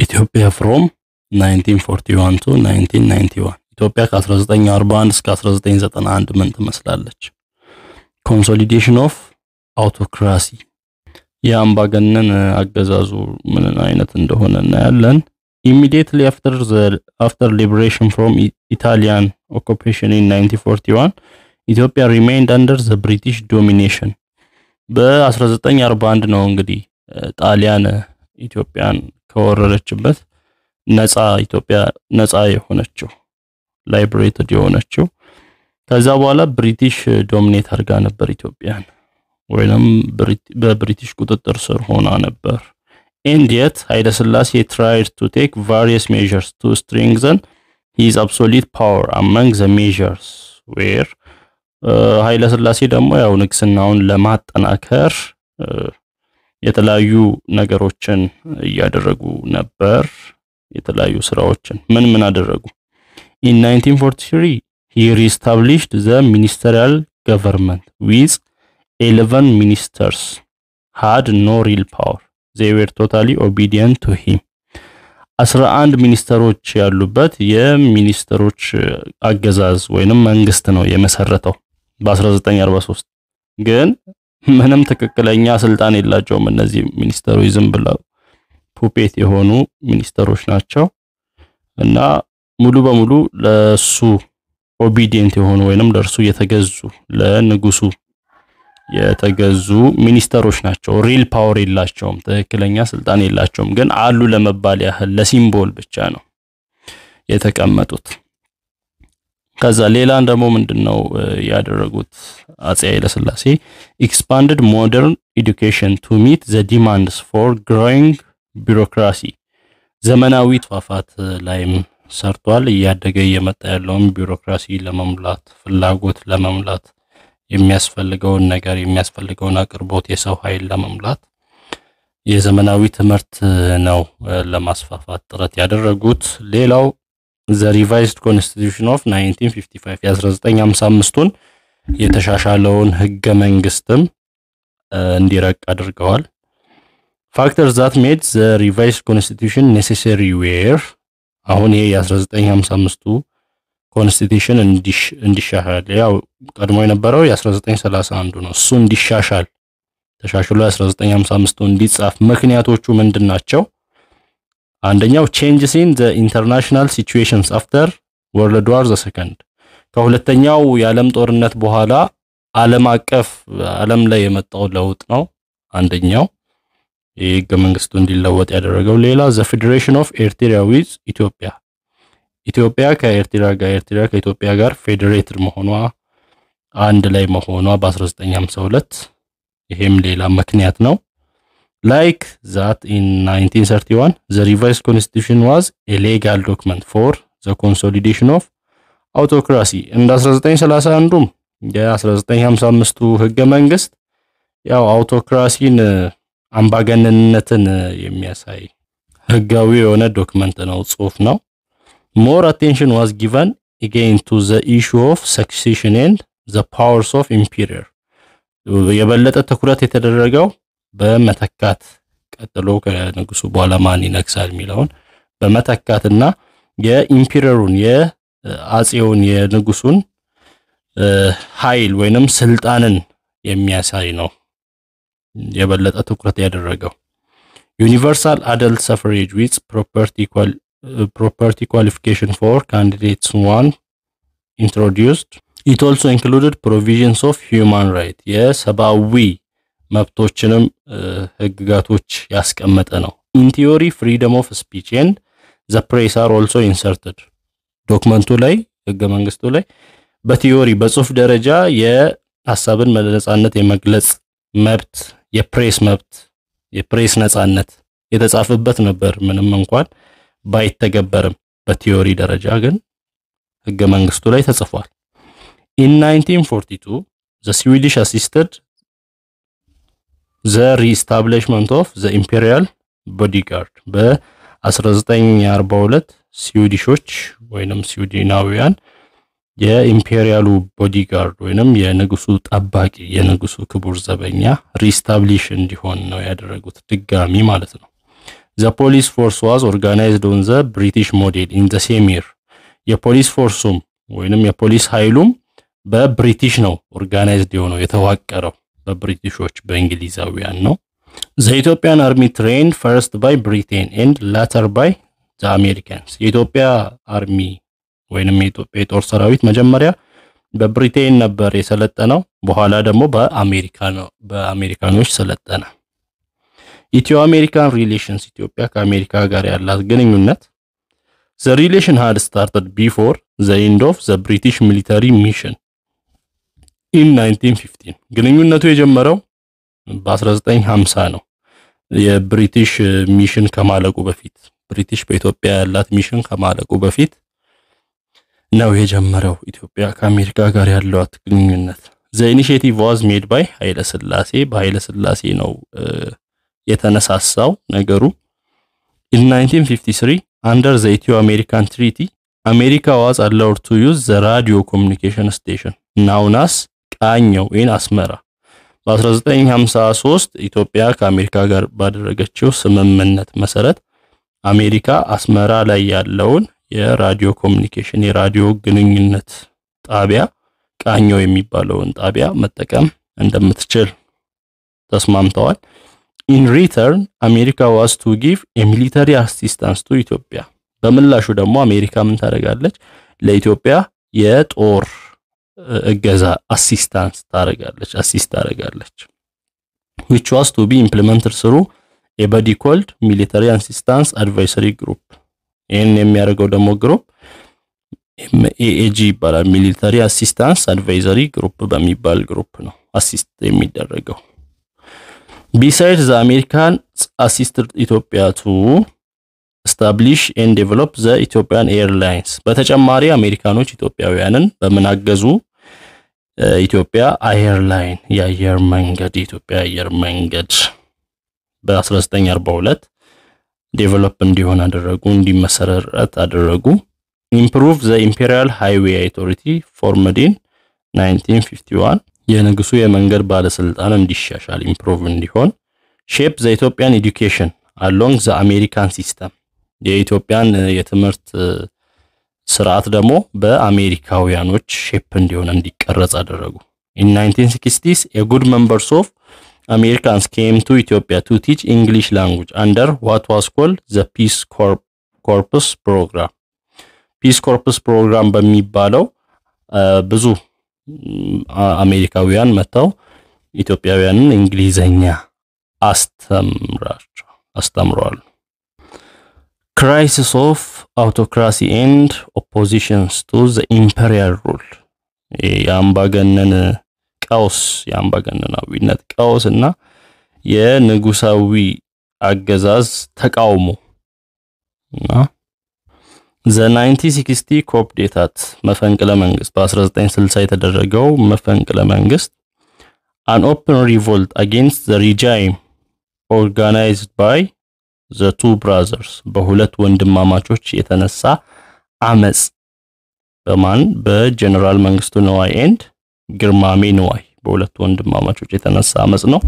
ኢትዮጵያ from 1941 to 1991 ኢትዮጵያ ከ1941 እስከ 1991 ምን ትመስላለች? ኮንሶሊዴሽን ኦፍ አውቶክራሲ የአምባገነን አገዛዙ ምን አይነት እንደሆነ እናያለን። Immediately after liberation from Italian occupation in 1941 Ethiopia remained under the British domination. በ1941 ነው እንግዲህ ጣሊያን ኢትዮጵያን ከወረረችበት ነፃ ኢትዮጵያ ነፃ የሆነችው ላይብሬትድ የሆነችው ከዛ በኋላ ብሪቲሽ ዶሚኔት አድርጋ ነበር ኢትዮጵያን ወይንም በብሪቲሽ ቁጥጥር ስር ሆና ነበር and yet Haile Selassie tried to take various measures to strengthen his absolute power. Among the measures were Haile Selassie ደግሞ ያው ንግስናውን ለማጠናከር የተለያዩ ነገሮችን ያደረጉ ነበር የተለያዩ ስራዎችን ምን አደረጉ In 1943 he reestablished the ministerial government with 11 ministers had no real power they were totally obedient to him 11 ሚኒስተሮች ያሉበት የሚኒስተሮች አገዛዝ ወይንም መንግስት ነው የመሰረተው በ1943 ግን ምንም ተከክለኛ ስልጣን የላቸውም እነዚህ ሚኒስተሮች ዝም ብለው ፑፔት የሆኑ ሚኒስተሮች ናቸው እና ሙሉ በሙሉ ለሱ ኦቢዲየንት የሆኑ ወይንም ለርሱ የተገዙ ለንጉሱ የተገዙ ሚኒስተሮች ናቸው ሪል ፓወር የላቸውም ተከክለኛ ስልጣን የላቸውም ግን አሉ ለመባል ያህል ለሲምቦል ብቻ ነው የተቀመጡት ከዛ ሌላ ደግሞ ምንድነው ያደረጉት አፄ ኃይለ ሥላሴ expanded modern education to meet the demands for growing bureaucracy ዘመናዊ ተፋፋት ላይም ሰርቷል ያደገ የመጣ ያለውን ቢሮክራሲ ለመሙላት ፍላጎት ለመሙላት የሚያስፈልገውን ነገር የሚያስፈልገውን አቅርቦት የሰው ኃይል ለመሙላት የዘመናዊ ትምህርት ነው ለማስፋፋት ጥረት ያደረጉት ሌላው the revised constitution of 1955 የ1955ን የተሻሻለውን ህገ መንግስትም እንዲረቅ አድርገዋል factors that made the revised constitution necessary were አሁን ይሄ የ1955ቱ ኮንስቲቱሽን እንዲሻሻል ያው ቀድሞ የነበረው የ1931 ነው እሱ እንዲሻሻል ተሻሽሎ የ1955ቱ እንዲጻፍ ምክንያቶቹ ምንድናቸው አንደኛው changes in the international situations after World War II ከሁለተኛው የዓለም ጦርነት በኋላ ዓለም ላይ የመጣው ለውጥ ነው አንደኛው የህገ መንግስቱ እንዲለወጥ ያደረገው ሌላ the federation of Eritrea with ኢትዮጵያ ከኤርትራ ከኢትዮጵያ ጋር ፌደሬትድ መሆኗ አንድ ላይ መሆኗ በ1952 ይሄም ሌላ ምክንያት ነው like that in 1931 the revised constitution was a legal document for the consolidation of autocracy እንደ 1931ም የ1955ቱ ህገ መንግስት ያው አውቶክራሲን አምባገነንነትን የሚያሳይ ህጋዊ የሆነ ዶክመንት ነው ጽሁፍ ነው more attention was given again to the issue of succession and the powers of emperor የበለጠ ትኩረት የተደረገው በመተካት ቀጥሎ ከንጉሱ በኋላ ማን ይነግሳል የሚለውን በመተካትና የኢምፔረሩን የአጼውን የንጉሱን ኃይል ወይንም ስልጣንን የሚያሳይ ነው የበለጠ ትኩረት ያደረገው universal adult suffrage with property qualification for candidates one introduced it also included provisions of human right የሰብአዊ መብቶችንም ህግጋቶች ያስቀመጠ ነው in theory freedom of speech and the press are also inserted ዶክመንቱ ላይ ህገ መንግስቱ ላይ በቲዮሪ በጽሁፍ ደረጃ የሐሳብን ነጻነት የመግለጽ መብት የፕሬስ ነጻነት የተጻፈበት ነበር ምንም እንኳን ባይተገበርም በቲዮሪ ደረጃ ግን ህገ መንግስቱ ላይ ተጽፏል in 1942 the Swedish assisted the reestablishment of the imperial bodyguard በ1942 ስዊዲሾች ወይንም ስዊድናውያን የኢምፔሪያሉ ቦዲጋርድ ወይንም የንጉሱ ጠባቂ የንጉሱ ክቡር ዘበኛ ሪስታብሊሽ እንዲሆን ነው ያደረጉት ድጋሚ ማለት ነው The police force was organized on the British model in the same year. የፖሊስ ፎርሱም ወይንም የፖሊስ ኃይሉም በብሪቲሽ ነው ኦርጋናይዝድ የሆነው የተዋቀረው በብሪቲሾች በእንግሊዛውያን ነው። The Ethiopian army trained first by Britain and later by the Americans. የኢትዮጵያ አርሚ ወይንም የኢትዮጵያ የጦር ሰራዊት መጀመሪያ በብሪቴን ነበር የሰለጠነው በኋላ ደግሞ በአሜሪካኖች ሰለጠነ። Ethio-American relations ኢትዮጵያ ከአሜሪካ ጋር ያላት ግንኙነት The relation had started before the end of the British military mission in 1915. ግንኙነቱ የጀመረው በ1950 ነው። የብሪቲሽ ሚሽን ከማለቁ በፊት ብሪቲሽ በኢትዮጵያ ያላት ሚሽን ከማለቁ በፊት ነው የጀመረው ኢትዮጵያ ከአሜሪካ ጋር ያላት ግንኙነት። The initiative was made by ኃይለ ሥላሴ በኃይለ ሥላሴ ነው የተነሳሳው ነገሩ። In 1953 under the Ethio-American Treaty, America was allowed to use the radio communication station known as ቃኘው in አስመራ። በ1953 ኢትዮጵያ ከአሜሪካ ጋር ባደረገችው ስምምነት መሰረት አሜሪካ አስመራ ላይ ያለውን የራዲዮ ኮሙኒኬሽን የራዲዮ ግንኙነት ጣቢያ ቃኘው የሚባለውን ጣቢያ መጠቀም እንደምትችል ተስማምተዋል። In return, America was to give a military assistance to Ethiopia. በምላሹ ደግሞ አሜሪካ ምን ታደርጋለች? ለኢትዮጵያ የጦር እገዛ አሲስታንስ ታደርጋለች። Which was to be implemented through a body called Military Assistance Advisory Group. ይህን የሚያደርገው ደግሞ ግሩፕ MEAG ይባላል። Military Assistance Advisory Group በሚባል ግሩፕ ነው አሲስት የሚደረገው። Besides, the Americans assisted Ethiopia to establish and develop the Ethiopian Airlines. በተጨማሪ አሜሪካኖች ኢትዮጵያውያንን በመናገዙ ኢትዮጵያ አየርላይን የአየር መንገድ ኢትዮጵያ አየር መንገድ በ1942 ዴቨሎፕ እንዲሆን አደረጉ እንዲመሰረት አደረጉ። Improve the Imperial Highway Authority formed in 1951. የንጉሱ የመንገድ ባለስልጣን እንዲሻሻል ኢምፕሩቭ እንዲሆን shape the Ethiopian education along the American system. የኢትዮጵያን የትምህርት ስርዓት ደግሞ በአሜሪካውያኖች ሼፕ እንዲሆን እንዲቀረጽ አደረጉ። In 1960s, a good members of Americans came to Ethiopia to teach English language under what was called the Peace Corps program. Peace Corps program በሚባለው ብዙ አሜሪካውያን መጣው ኢትዮጵያውያንን እንግሊዘኛ አስተምሯል። Crisis of autocracy and oppositions to the imperial rule. የአምባገነናዊነት ቀውስ እና የንጉሳዊ አገዛዝ ተቃውሞ እና The 1960 coup d'etat መፈንቅለ መንግስት በ1960 የተደረገው መፈንቅለ መንግስት an open revolt against the regime organized by the two brothers በሁለት ወንድማማቾች የተነሳ አመጽ በጀነራል መንግስቱ ነዋይ and ግርማሜ ነዋይ በሁለት ወንድማማቾች የተነሳ አመጽ ነው።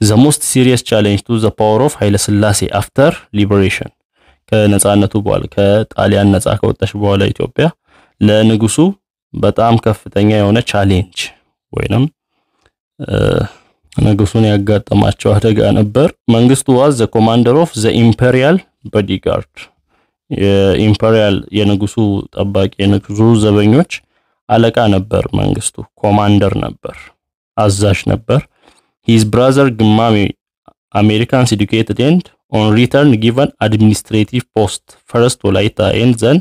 The most serious challenge to the power of ኃይለ ሥላሴ after liberation ከነጻነቱ በኋላ ከጣሊያን ነጻ ከወጣች በኋላ ኢትዮጵያ ለንጉሱ በጣም ከፍተኛ የሆነ ቻሌንጅ ወይንም ንጉሱን ያጋጠማቸው አደጋ ነበር። መንግስቱ was the commander of the imperial bodyguard የኢምፔሪያል የንጉሱ ጠባቂ የንጉሱ ዘበኞች አለቃ ነበር። መንግስቱ ኮማንደር ነበር፣ አዛዥ ነበር። His brother ግርማሜ Americans educated and on return given administrative post first ወላይታ and then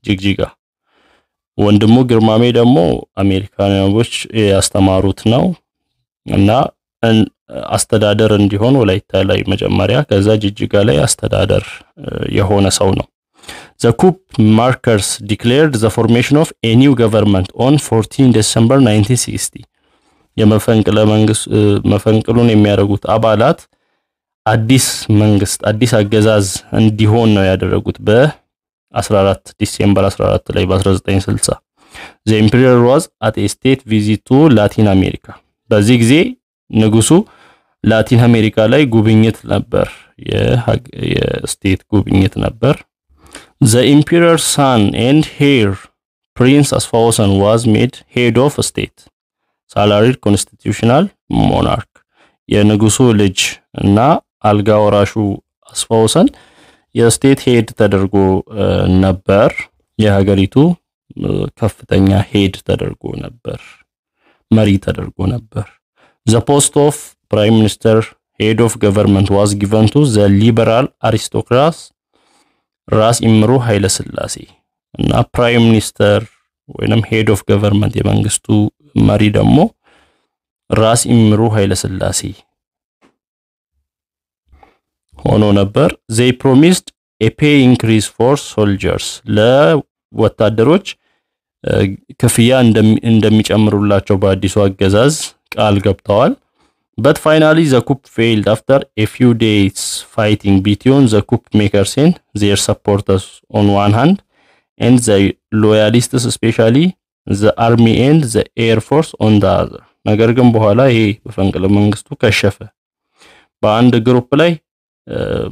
ጅግጅጋ። ወንድሙ ግርማሜ ደግሞ አሜሪካኖች ያስተማሩት ነው እና አስተዳደር እንዲሆን ወላይታ ላይ መጀመሪያ ከዛ ጅግጅጋ ላይ አስተዳደር የሆነ ሰው ነው። The coup markers declared the formation of a new government on 14 December 1960. የመፈንቅለ መንግስት መፈንቅሉን የሚያደርጉት አባላት አዲስ መንግስት አዲስ አገዛዝ እንዲሆን ነው ያደረጉት በ14 ዲሴምበር 14 ላይ በ1960 The emperor was at a state visit to Latin America. በዚህ ጊዜ ንጉሱ ላቲን አሜሪካ ላይ ጉብኝት ነበር የስቴት ጉብኝት ነበር the emperor's son and heir prince Asfawasan was made head of state salaried constitutional monarch የንጉሱ ልጅ እና አልጋ ወራሹ አስፋወሰን የስቴት ሄድ ተደርጎ ነበር የሀገሪቱ ከፍተኛ ሄድ ተደርጎ ነበር መሪ ተደርጎ ነበር the post of prime minister head of government was given to the liberal aristocrats ራስ ኢምሩ ኃይለ ሥላሴ እና prime minister ወይንም head of government የመንግስቱ መሪ ደግሞ ራስ ኢምሩ ኃይለ ሥላሴ ሆኖ ነበር they promised a pay increase for soldiers ለወታደሮች ክፍያ እንደሚጨምሩላቸው በአዲሱ አገዛዝ ቃል ገብተዋል but finally the coup failed after a few days fighting between the coup makers and their supporters on one hand and the loyalists especially the army and the air force on the other ነገር ግን በኋላ ይሄ መፈንቅለ መንግስቱ ከሸፈ በአንድ ግሩፕ ላይ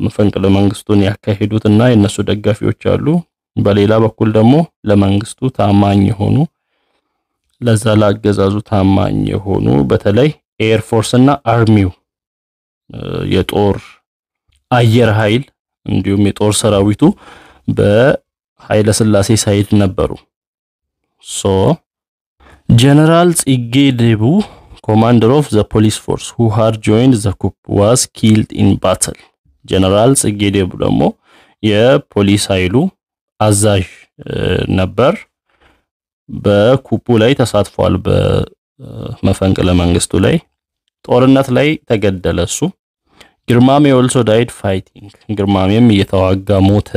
መፈንቅለ መንግስቱን ያካሄዱትና የነሱ ደጋፊዎች አሉ በሌላ በኩል ደግሞ ለመንግስቱ ታማኝ የሆኑ ለዛ ለአገዛዙ ታማኝ የሆኑ በተለይ ኤር ፎርስ እና አርሚው የጦር አየር ኃይል እንዲሁም የጦር ሰራዊቱ በኃይለ ሥላሴ ሳይድ ነበሩ so General ጽጌ ደቡ commander of the police force who had joined the coup was killed in battle General ጽጌ ደቡ ደግሞ የፖሊስ ኃይሉ አዛዥ ነበር በኩፑ ላይ ተሳትፏል በመፈንቅለ መንግስቱ ላይ ጦርነት ላይ ተገደለ እሱ ግርማሜ also died fighting ግርማሜም እየተዋጋ ሞተ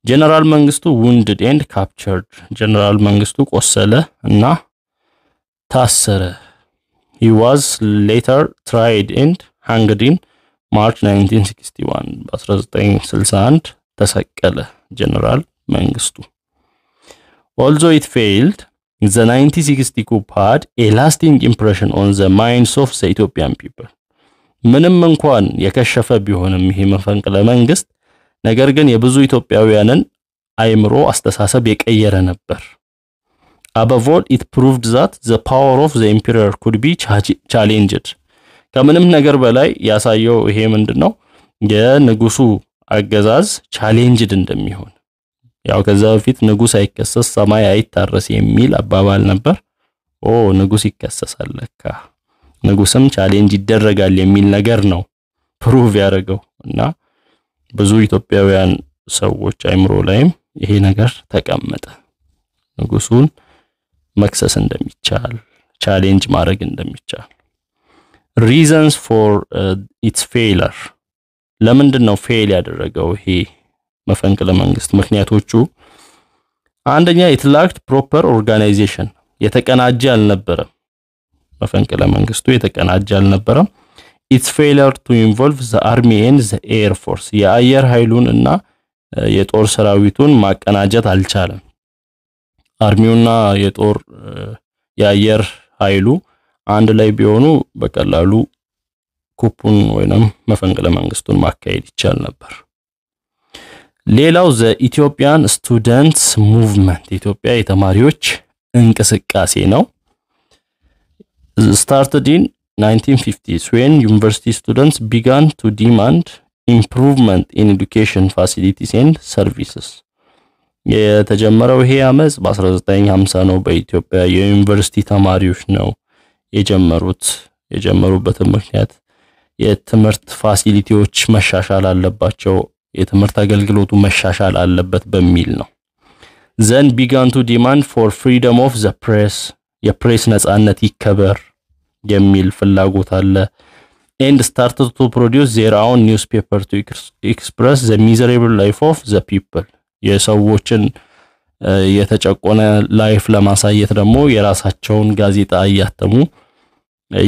General መንግስቱ wounded and captured General መንግስቱ ቆሰለ እና ታሰረ he was later tried and hanged in March 1961 በ1961 ተሰቀለ General መንግስቱ although it failed the 1960 coup had a lasting impression on the minds of the Ethiopian people ምንም እንኳን የከሸፈ ቢሆንም ይሄ መፈንቅለ መንግስት ነገር ግን የብዙ ኢትዮጵያውያንን አይምሮ አስተሳሰብ የቀየረ ነበር above all it proved that the power of the emperor could be challenged ከምንም ነገር በላይ ያሳየው ይሄ ምንድነው የንጉሱ አገዛዝ ቻሌንጅድ እንደሚሆን ያው ከዛ በፊት ንጉስ አይከሰስ ሰማይ አይታረስ የሚል አባባል ነበር ንጉስ ይከሰሳል ለካ ንጉስም ቻሌንጅ ይደረጋል የሚል ነገር ነው ፕሩቭ ያደረገው እና ብዙ ኢትዮጵያውያን ሰዎች አይምሮ ላይም ይሄ ነገር ተቀመጠ ንጉሱን መክሰስ እንደሚቻል ቻሌንጅ ማድረግ እንደሚቻል reasons for its failure ለምንድነው ፌል ያደረገው ይሄ መፈንቅለ መንግስት ምክንያቶቹ አንደኛ it lacked proper organization የተቀናጀ አልነበረም መፈንቅለ መንግስቱ የተቀናጀ አልነበረም its failure to involve the army and the air force የአየር ኃይሉን እና የጦር ሰራዊቱን ማቀናጀት አልቻለም አርሚውና የጦር የአየር ኃይሉ አንድ ላይ ቢሆኑ በቀላሉ ኩፑን ወይንም መፈንቅለ መንግስቱን ማካሄድ ይቻል ነበር ሌላው the Ethiopian students movement ኢትዮጵያ የተማሪዎች እንቅስቃሴ ነው started in 1950s when university students began to demand improvement in education facilities and services የተጀመረው ይሄ አመጽ በ1950 ነው በኢትዮጵያ የዩኒቨርሲቲ ተማሪዎች ነው የጀመሩበት ምክንያት የትምህርት ፋሲሊቲዎች መሻሻል አለባቸው የትምህርት አገልግሎቱ መሻሻል አለበት በሚል ነው then began to demand for freedom of the press የፕሬስ ነጻነት ይከበር የሚል ፍላጎት አለ and started to produce their own newspaper to express the miserable life of the people የሰዎችን የተጨቆነ ላይፍ ለማሳየት ደግሞ የራሳቸውን ጋዜጣ ያተሙ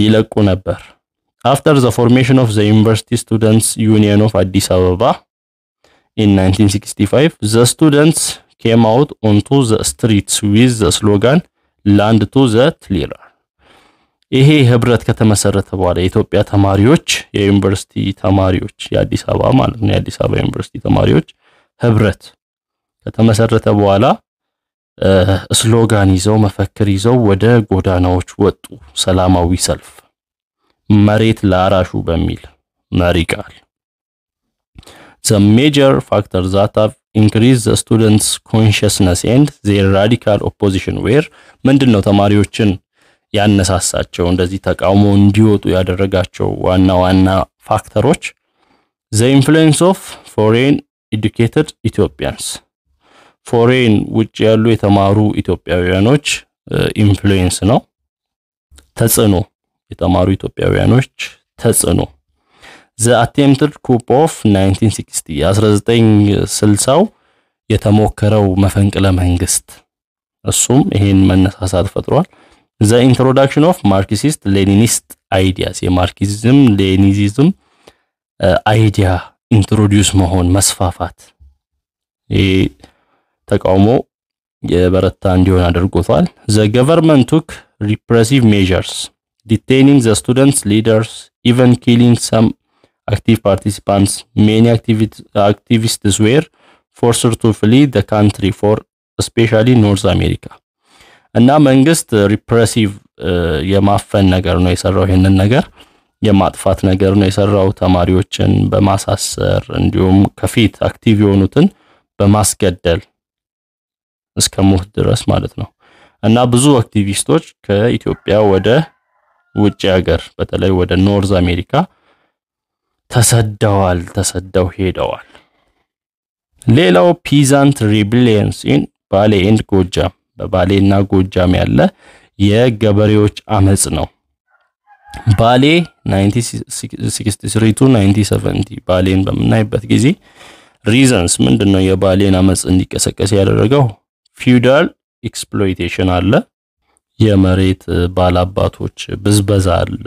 ይለቁ ነበር after the formation of the University Students Union of Addis Ababa in 1965 the students came out onto the streets with the slogan land to the clearer ይሄ ህብረት ከተመሰረተ በኋላ የኢትዮጵያ ተማሪዎች የዩኒቨርሲቲ ተማሪዎች የአዲስ አበባ ማለት ነው የአዲስ አበባ ዩኒቨርሲቲ ተማሪዎች ህብረት ከተመሰረተ በኋላ ስሎጋን ይዘው መፈክር ይዘው ወደ ጎዳናዎች ወጡ ሰላማዊ ሰልፍ መሬት ለአራሹ በሚል መሪ ቃል The major factors that have increased the students consciousness and their radical opposition were ምንድነው ተማሪዎችን ያነሳሳቸው እንደዚህ ተቃውሞ እንዲወጡ ያደረጋቸው ዋና ፋክተሮች the influence of foreign educated Ethiopians foreign ውጭ ያሉ የተማሩ ኢትዮጵያውያኖች ኢንፍሉዌንስ ነው ተጽዕኖ የተማሩ ኢትዮጵያውያኖች ተጽዕኖ the attempted coup of 1960 1960 የተሞከረው መፈንቅለ መንግስት እሱም ይሄን መነሳሳት ፈጥሯል the introduction of Marxist Leninist ideas የማርክሲዝም ሌኒኒዝም አይዲያ ኢንትሮዲዩስ መሆን መስፋፋት ተቃውሞ የበረታ እንዲሆን አድርጎታል the government took repressive measures detaining the students leaders even killing some active participants many activists were forced to flee the country for especially North America እና መንግስት ሪፕሬሲቭ የማፈን ነገር ነው የሰራው ይሄንን ነገር የማጥፋት ነገር ነው የሰራው ተማሪዎችን በማሳሰር እንዲሁም ከፊት አክቲቭ የሆኑትን በማስገደል እስከ ሞት ድረስ ማለት ነው እና ብዙ አክቲቪስቶች ከኢትዮጵያ ወደ ውጭ ሀገር በተለይ ወደ ኖርዝ አሜሪካ ተሰደው ሄደዋል ሌላው ፒዛንት ሪቤሊየንስ ኢን ባሌ ኤንድ ጎጃም በባሌና ጎጃም ያለ የገበሬዎች አመጽ ነው ባሌ 1963 to 1970 ባሌን በመናይበት ጊዜ ሪዘንስ ምንድነው የባሌን አመጽ እንዲቀሰቀስ ያደረገው ፊውዳል ኤክስፕሎይቴሽን አለ የመሬት ባላባቶች ብዝበዛ አለ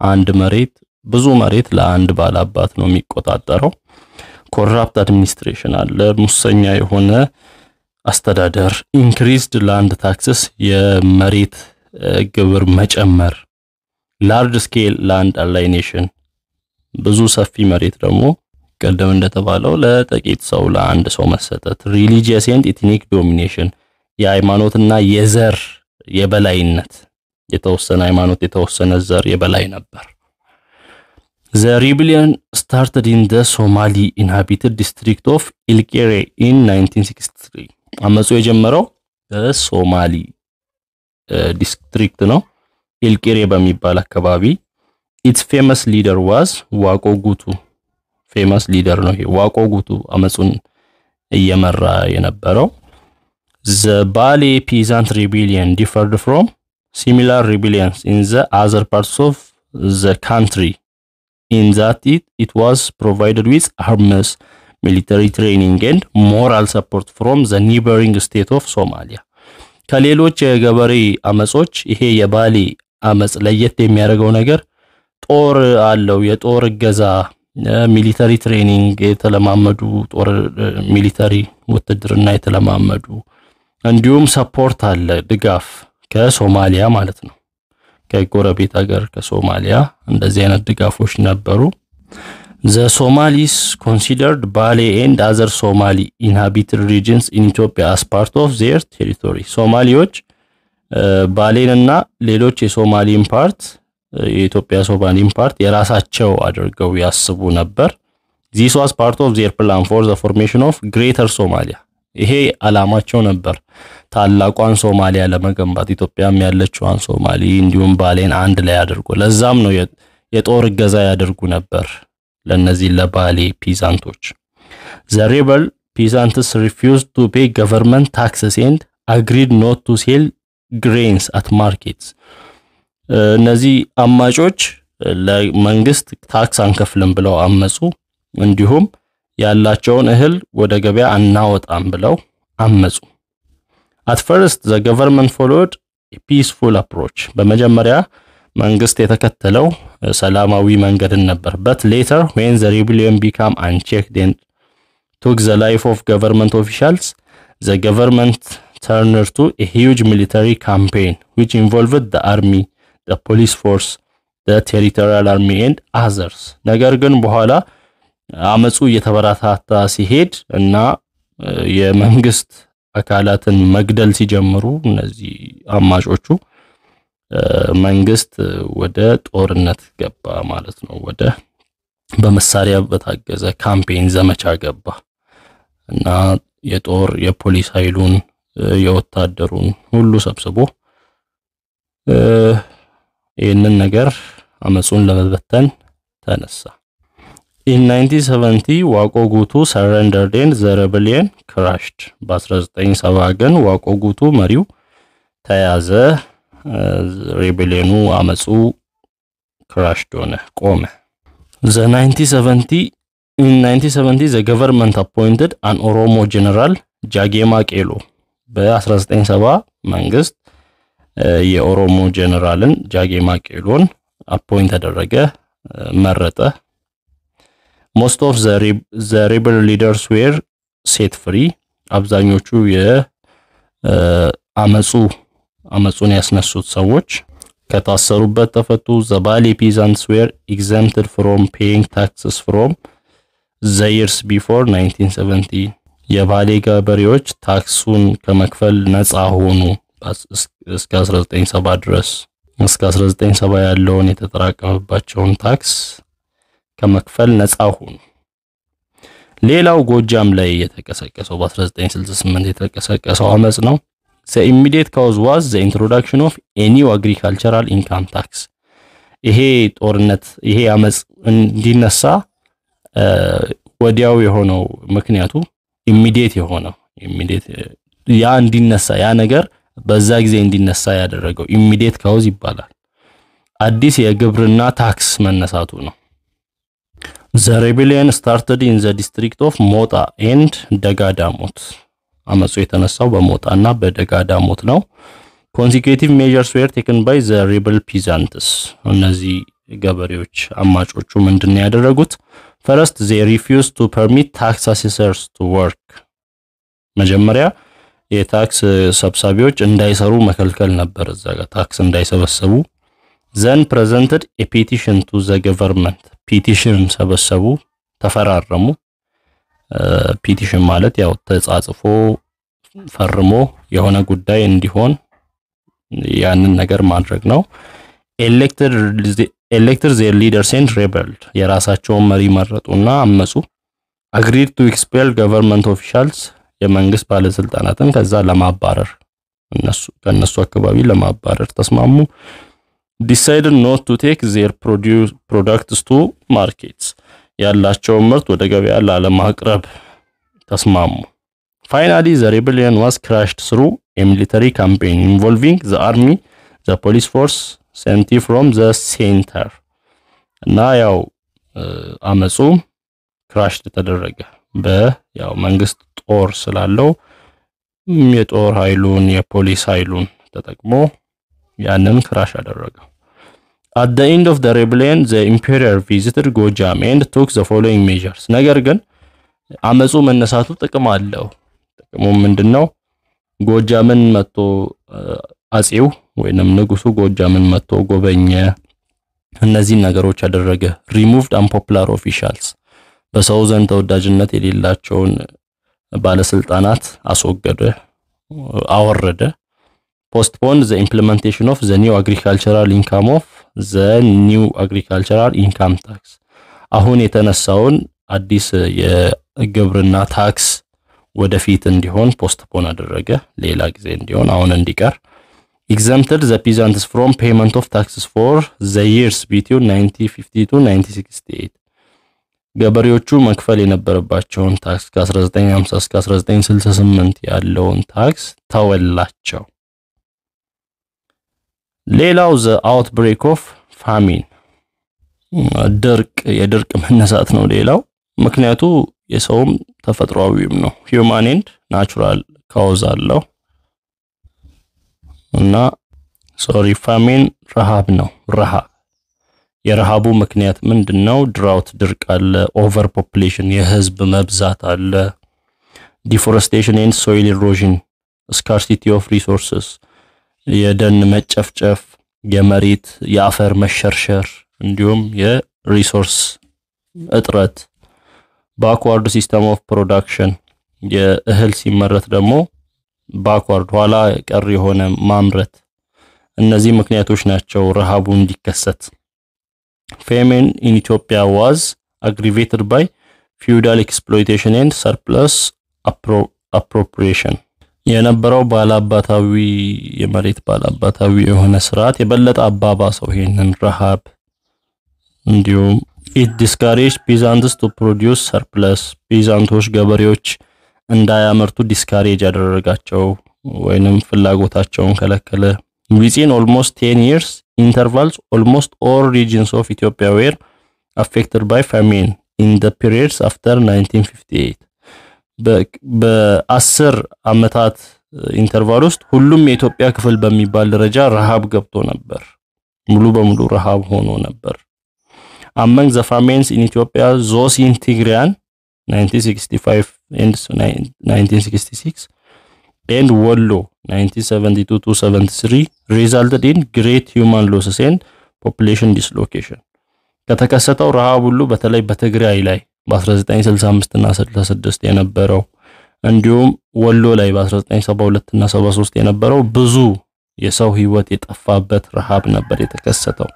አንድ መሬት ብዙ መሬት ለአንድ ባላባት ነው የሚቆጣጠረው ኮራፕት አድሚኒስትሬሽን አለ ሙሰኛ የሆነ አስተዳደር increased land taxes የመሬት ግብር መጨመር large scale land alienation ብዙ ሰፊ መሬት ደግሞ ቀደም እንደተባለው ለጥቂት ሰው ለአንድ ሰው መሰጠት religious and ethnic domination የሃይማኖትና የዘር የበላይነት የተወሰነ ሃይማኖት የተወሰነ ዘር የበላይ ነበር The rebellion started in the Somali inhabited district of Ilkere in 1963 አመጹ የጀመረው በሶማሊ ዲስትሪክት ነው ኢልቄሬ በሚባል አካባቢ its famous leader was ዋቆ ጉቱ famous leader ነው ይሄ ዋቆ ጉቱ አመጹን እየመራ የነበረው the Bale peasant rebellion differed from similar rebellions in the other parts of the country in that it was provided with arms military training and moral support from the neighboring state of Somalia ከሌሎች የገበሬ አመጾች ይሄ የባሌ አመጽ ለየት የሚያደርገው ነገር ጦር አለው የጦር ገዛ ሚሊተሪ ትሬኒንግ የተለማመዱ ጦር ሚሊተሪ ውትድርና የተለማመዱ እንዲሁም ሰፖርት አለ ድጋፍ ከሶማሊያ ማለት ነው ከጎረቤት ሀገር ከሶማሊያ እንደዚህ አይነት ድጋፎች ነበሩ The Somalis considered Bale and other Somali inhabited regions in Ethiopia as part of their territory. ሶማሊዎች ባሌንና ሌሎች የሶማሊን ፓርት የኢትዮጵያ ሶማሊን ፓርት የራሳቸው አድርገው ያስቡ ነበር. This was part of their plan for the formation of Greater Somalia. ይሄ አላማቸው ነበር ታላቋን ሶማሊያ ለመገንባት ኢትዮጵያም ያለችዋን ሶማሊ እንዲሁም ባሌን አንድ ላይ አድርጎ ለዛም ነው የጦር ገዛ ያደርጉ ነበር ለነዚህ ለባሌ ፒዛንቶች The rebel peasants refused to pay government taxes and agreed not to sell grains at markets. እነዚህ አማጮች ለመንግስት ታክስ አንከፍልም ብለው አመጹ እንዲሁም ያላቸውን እህል ወደ ገበያ አናወጣም ብለው አመጹ At first the government followed a peaceful approach. በመጀመሪያ መንግስት የተከተለው ሰላማዊ መንገድን ነበር but later when the rebellion became unchecked and took the life of government officials the government turned to a huge military campaign which involved the army the police force, the territorial army and others. ነገር ግን በኋላ አመጹ እየተበራታታ ሲሄድ እና የመንግስት አካላትን መግደል ሲጀምሩ እነዚህ አማጮቹ መንግስት ወደ ጦርነት ገባ ማለት ነው። ወደ በመሳሪያ በታገዘ ካምፔን ዘመቻ ገባ እና የጦር የፖሊስ ኃይሉን የወታደሩን ሁሉ ሰብስቦ ይህንን ነገር አመጹን ለመበተን ተነሳ። In 1970 ዋቆ ጉቱ surrendered and the rebellion crashed. በ1970 ግን ዋቆ ጉቱ መሪው ተያዘ፣ ሬቤሊዮኑ አመጹ crashed ሆነ ቆመ። In 1970 the government appointed an Oromo general ጃጌማ ቄሎ። በ1970 መንግስት የኦሮሞ ጀነራልን ጃጌማ ቄሎን አፖይንት አደረገ፣ መረጠ። Most of the rebel leaders were set free. አብዛኞቹ አመጹን ያስነሱት ሰዎች ከታሰሩበት ተፈቱ። The Bali peasants were exempted from paying taxes from the years before 1970. የባሌ ገበሬዎች ታክሱን ከመክፈል ነፃ ሆኑ እስከ 1970 ድረስ። እስከ 1970 ያለውን የተጠራቀመባቸውን ታክስ ከመክፈል ነፃ ሆኑ። ሌላው ጎጃም ላይ የተቀሰቀሰው በ1968 የተቀሰቀሰው አመጽ ነው። The immediate cause was the introduction of a new agricultural income tax. ይሄ ጦርነት ይሄ አመጽ እንዲነሳ ወዲያው የሆነው ምክንያቱ ኢሚዲየት የሆነው ያ እንዲነሳ ያ ነገር በዛ ጊዜ እንዲነሳ ያደረገው ኢሚዲየት ካውዝ ይባላል። አዲስ የግብርና ታክስ መነሳቱ ነው። The rebellion started in the district of ሞጣ and ደጋዳሞት። አመጹ የተነሳው በሞጣና በደጋዳሞት ነው። Consecutive measures were taken by the rebel peasants. እነዚህ ገበሬዎች አማጮቹ ምንድነው ያደረጉት? First, they refused to permit tax assessors to work. መጀመሪያ የታክስ ሰብሳቢዎች እንዳይሰሩ መከልከል ነበር፣ እዛ ጋር ታክስ እንዳይሰበሰቡ። Then presented a petition to the government. ፒቲሽን ሰበሰቡ፣ ተፈራረሙ። ፒቲሽን ማለት ያው ተጻጽፎ ፈርሞ የሆነ ጉዳይ እንዲሆን ያንን ነገር ማድረግ ነው። elected their leaders and rebelled. የራሳቸውን መሪ መረጡና አመጹ። agreed to expel government officials. የመንግስት ባለስልጣናትን ከዛ ለማባረር ከነሱ አካባቢ ለማባረር ተስማሙ። decided not to take their products to markets. ያላቸው ምርት ወደ ገበያ ላለማቅረብ ተስማሙ። Finally, the rebellion was crushed through a military campaign involving the army, the police force, sent from the center. እና ያው አመጹ crushed ተደረገ በያው መንግስት ጦር ስላለው የጦር ኃይሉን የፖሊስ ኃይሉን ተጠቅሞ ያንን ክራሽ አደረገው። At the end of the rebellion, the emperor visited Gojam and took the following measures. ነገር ግን አመጹ መነሳቱ ጥቅም አለው። ጥቅሙ ምንድነው? ጎጃምን መጥቶ አጼው ወይንም ንጉሱ ጎጃምን መጥቶ ጎበኘ፣ እነዚህ ነገሮች አደረገ። Removed unpopular officials. በሰው ዘንድ ተወዳጅነት የሌላቸውን ባለስልጣናት አስወገደ፣ አወረደ። Postponed the implementation of the new agricultural income tax. አሁን የተነሳውን አዲስ የግብርና ታክስ ወደፊት እንዲሆን ፖስትፖን አደረገ፣ ሌላ ጊዜ እንዲሆን አሁን እንዲቀር። Exempted the peasants from payment of taxes for the years between 1950 to 1968. ገበሬዎቹ መክፈል የነበረባቸውን ታክስ ከ1950 እስከ 1968 ያለውን ታክስ ተወላቸው። ሌላው the outbreak of famine. የድርቅ መነሳት ነው ሌላው። ምክንያቱ የሰውም ተፈጥሯዊም ነው። human and natural cause አለው እና famine ረሃብ ነው። የረሃቡ ምክንያት ምንድነው? drought ድርቅ አለ፣ over population የህዝብ መብዛት አለ፣ deforestation and soil erosion, scarcity of resources የደን መጨፍጨፍ፣ የመሬት የአፈር መሸርሸር እንዲሁም የሪሶርስ እጥረት backward system of production የእህል ሲመረት ደግሞ backward ኋላ ቀር የሆነ ማምረት እነዚህ ምክንያቶች ናቸው ረሃቡ እንዲከሰት famine in Ethiopia was aggravated by feudal exploitation and surplus appropriation የነበረው ባላባታዊ የመሬት ባላባታዊ የሆነ ስርዓት የበለጠ አባባሰው ይሄንን ረሃብ እንዲሁም it discouraged peasants to produce surplus peasanቶች ገበሬዎች እንዳያመርቱ discourage ያደረጋቸው ወይንም ፍላጎታቸውን ከለከለ within almost 10 years intervals almost all regions of Ethiopia were affected by famine in the periods after 1958 በ10 አመታት ኢንተርቫል ውስጥ ሁሉም የኢትዮጵያ ክፍል በሚባል ደረጃ ረሃብ ገብቶ ነበር ሙሉ በሙሉ ረሃብ ሆኖ ነበር among the famines in Ethiopia those in Tigray 1965 and 1966 and Wollo 1972 to 73 resulted in great human losses and population dislocation ከተከሰተው ረሃብ ሁሉ በተለይ በትግራይ ላይ በ1965 እና 66 የነበረው እንዲሁም ወሎ ላይ በ1972 እና 73 የነበረው ብዙ የሰው ህይወት የጠፋበት ረሃብ ነበር የተከሰተው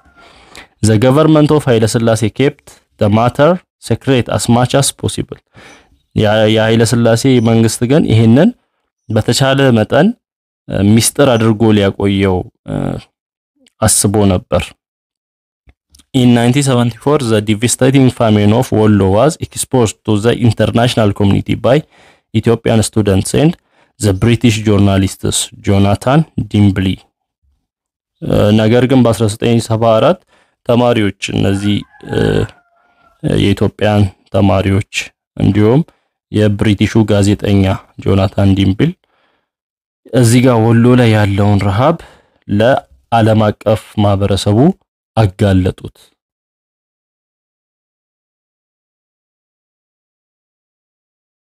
The government of Haile Selassie kept the matter secret as much as possible የኃይለ ሥላሴ መንግስት ግን ይሄንን በተቻለ መጠን ሚስጥር አድርጎ ሊያቆየው አስቦ ነበር In 1974 the devastating famine of Wollo was exposed to the international community by Ethiopian students and the British journalists Jonathan Dimbley ነገር ግን በ1974 ተማሪዎች እነዚህ የኢትዮጵያን ተማሪዎች እንዲሁም የብሪቲሹ ጋዜጠኛ ጆናታን ዲምብል እዚህ ጋር ወሎ ላይ ያለውን ረሃብ ለዓለም አቀፍ ማህበረሰቡ አጋለጡት